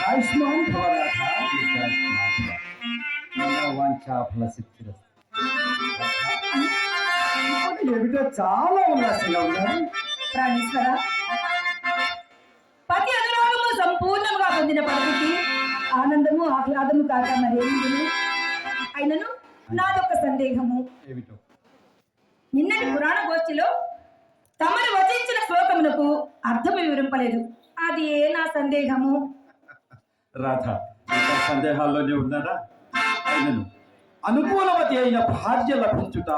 आयुष्मान भवा ఏమిటో చాలా ఉల్లాసంగా ఉన్నారు ప్రాణేశ్వర. పతి అనురాగము సంపూర్ణంగా పొందిన పదవికి ఆనందము ఆహ్లాదము కాక మరేమిటి? అయినను నాదొక సందేహము. ఏమిటో? నిన్నటి పురాణ గోష్ఠిలో తమను వచించిన శ్లోకమునకు అర్థము వివరింపలేదు. అది ఏ నా సందేహము. రాధ, ఇంకా సందేహాల్లోనే ఉన్నారా? అయినను అనుకూలవతి అయిన భార్య లభించుట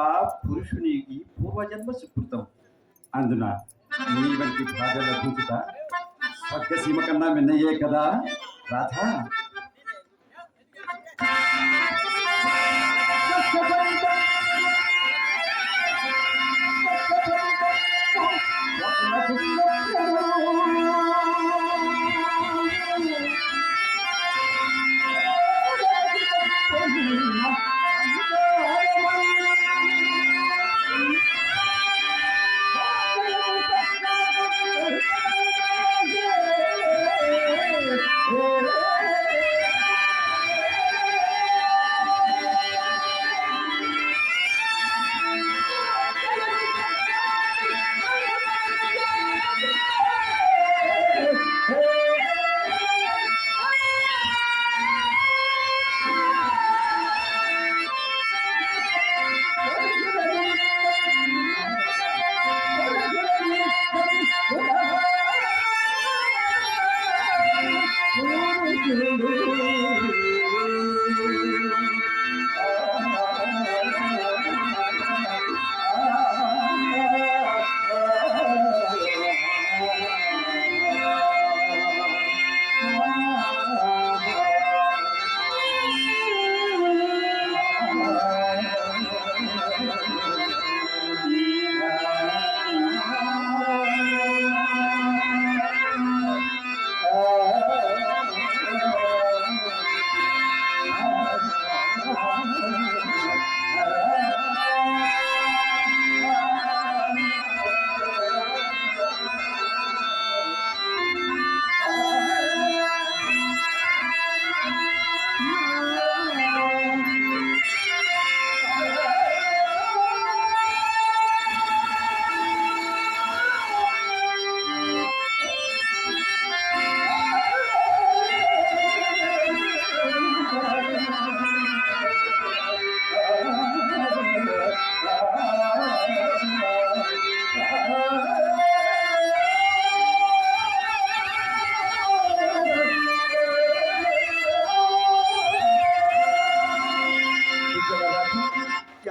పురుషునికి పూర్వజన్మ సుకృతం. అందున నీ వంటి భార్య లభించుట స్వర్గసీమ కన్నా మిన్నయే కదా రాధ.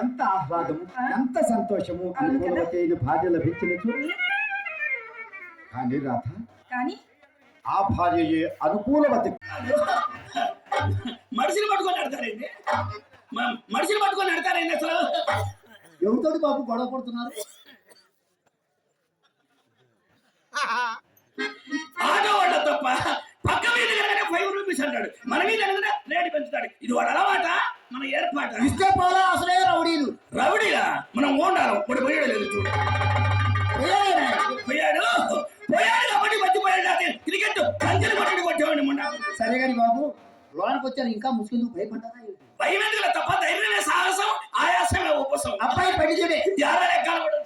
ఎంత ఆహ్లాదము, ఎంత సంతోషము అనుకూలమైన భార్య లభించినచు. కానీ రాధ, కానీ ఆ భార్యయే అనుకూలవతి. మనుషులు పట్టుకొని నడతారండి, మనుషులు పట్టుకొని నడతారండి. అసలు ఎవరితోటి బాబు గొడవ పడుతున్నారు? ఆటో వాడు తప్ప పక్క మీద ₹5 అంటాడు, మన మీద రేటు పెంచుతాడు. ఇది వాడు అలవాట, మన ఏర్పాట. ఇస్తే పోలా అసలే రౌడీలు. రౌడీలా? మనం ఓండాలం. ఇప్పుడు పోయాడు లేదు చూడు. పోయాడు కాబట్టి మర్చిపోయాడు. క్రికెట్ కంచెలు పట్టుడు కొట్టేవాడి మొన్న. సరే గాని బాబు, లోనికి వచ్చారు ఇంకా ముస్లింలు భయపడ్డారా? భయం ఎందుకు తప్ప ధైర్యమే సాహసం, ఆయాసమే ఉపసం. అబ్బాయి పెళ్లి చూడే యారా లెక్కలు కూడా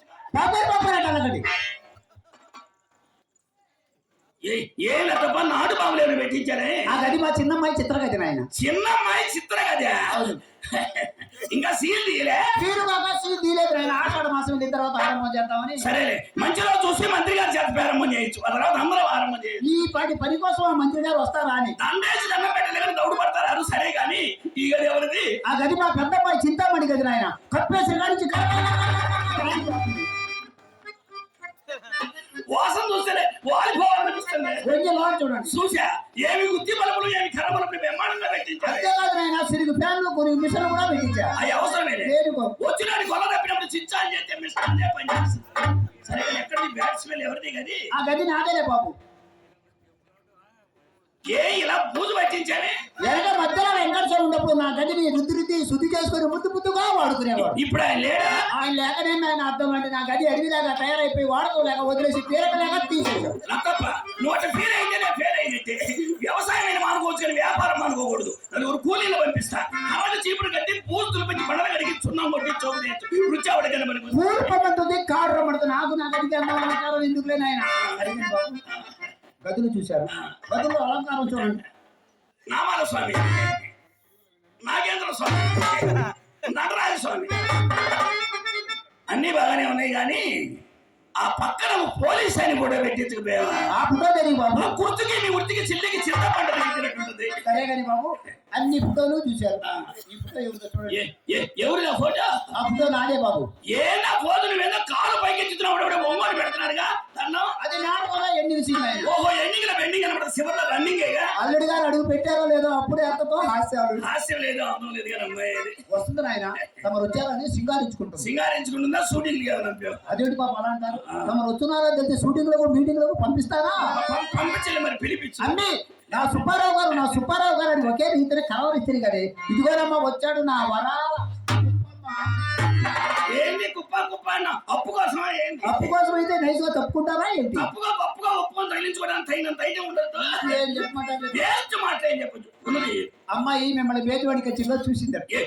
ఏం తప్ప నాటు బాబులేరు పెట్టించారే. ఆ గది మా చిన్నమ్మాయి చిత్రగతి. నాయన చిన్నమ్మాయి చిత్రగతి. ఇంకా సీల్ తీయలే? సీల్ తీయలేదు నాయన. ఆషాఢ మాసం వెళ్ళిన తర్వాత ఆరంభం చేద్దామని. సరే, మంచిలో చూసి మంత్రి గారి చేత ప్రారంభం చేయొచ్చు. ఆ తర్వాత అందరూ ఆరంభం చేయొచ్చు. ఈ పాటి పని కోసం ఆ మంత్రి గారు వస్తారా అని దండేసి దండం పెట్టలే కానీ దౌడు పడతారు. సరే కానీ ఈ గది ఎవరిది? ఆ గది మా పెద్దమ్మాయి చింతామణి గది నాయన. కప్పేసి గారించి వాసన చూస్తేనే వాలిపోవాలనిపిస్తుంది. చూడండి. చూసా ఏమి గుత్తి బలములు ఏమి కర్ర బలములు బ్రహ్మాండంగా పెట్టించారు. సిరుగు ఫ్యాన్లు కొన్ని మిషన్లు కూడా పెట్టించారు. అది అవసరమే. వచ్చినాడు గొల్ల తప్పినప్పుడు చించాలు చేస్తే మిషన్ పని చేస్తుంది. సరే ఎక్కడ బ్యాట్ స్మెల్ ఎవరిది గది ఆ గది నాదేలే బాబు. ఏ ఇలా బూజు పట్టించానే వెనక మధ్యలో వెంకటేశ్వర ఉన్నప్పుడు నా గదిని రుద్ది శుద్ధి చేసుకుని ముద్దుగా వాడుకునేవాడు. ఇప్పుడు ఆయన లేడా ఆయన లేకనే ఆయన అర్థం అంటే నా గది అడవిలాగా తయారైపోయి వాడుకోలేక వదిలేసి తీరకలేక తీసేశాడు. లక్కప్ప నువ్వు అట్లా ఫెయిల్ అయితేనే ఫెయిల్ అయినట్టే. వ్యవసాయం మానుకోవచ్చు కానీ వ్యాపారం మానుకోకూడదు. నలుగురు కూలీలు పంపిస్తా అవన్నీ చీపురు కట్టి పూర్తులు పెట్టి బండలు కడిగి సున్నం కొట్టి చోటు రుచి ఆవిడ కనబడి పూర్వమంటుంది కాడు రమ్మడుతుంది. నాకు నా గదికి అలంకారం ఎందుకులే నాయన అడిగింది బాబు. గదులు చూశారు. గదుల్లో అలంకారం చూడండి. నామాల స్వామి, నాగేంద్ర స్వామి, నటరాజ స్వామి అన్ని బాగానే ఉన్నాయి కానీ ఆ పక్కన పోలీస్ అని కూడా పెట్టించుకుపోయావా? ఆ ఫోటో తెలియ బాబు. కుర్తికి నీ ఉర్తికి చిల్లికి చింత పంట తెచ్చినట్టుంటుంది. సరే కానీ బాబు అన్ని ఫోటోలు చూశారు. ఈ ఫోటో ఎవరిదో చూడండి. ఎవరు నా ఫోటో? ఆ ఫోటో నాదే బాబు. ఏ నా ఫోటో నువ్వేదో కాలు పైకి ఎత్తుతున్నావు బొమ్మలు పెడుతున్నారుగా తన్ను. అది నాడు కూడా ఎండింగ్ సీన్ ఆయన. ఓహో ఎండింగ్ బెండింగ్ అనమాట చివరిలో రన్నింగ్ అల్లుడి గారు అడుగు పెట్టారో లేదో అప్పుడే అత్తతో హాస్యాలు హాస్యం లేదు అందం లేదు కానీ అమ్మాయి వస్తుంది ఆయన. తమరు వచ్చారని సింగారించుకుంటారు. సింగారించుకుంటుందా షూటింగ్ కదా అదేంటి పాప అలా అంటారు? తమరు వచ్చినారని తెలిసి షూటింగ్ లకు మీటింగ్ లకు పంపిస్తారా? పంపించలే మరి పిలిపించి అన్ని నా సుబ్బారావు గారు అని ఒకే రీతిని కలవరిస్తారు కానీ ఇదిగోనమ్మా వచ్చాడు నా వరాల ఏంటి కుప్ప అన్న అప్పు కోసమా ఏంటి? అప్పు కోసం అయితే నైస్ గా తప్పుకుంటారా ఏంటి? అప్పుగా ఒప్పుకొని తగిలించుకోవడానికి తగినంత అయితే ఉండదు. ఏం చెప్పమంటారు? మాట ఏం చెప్పచ్చు ఉన్నది. అమ్మాయి మిమ్మల్ని బేటివాడికి చిన్న చూసింది. ఏ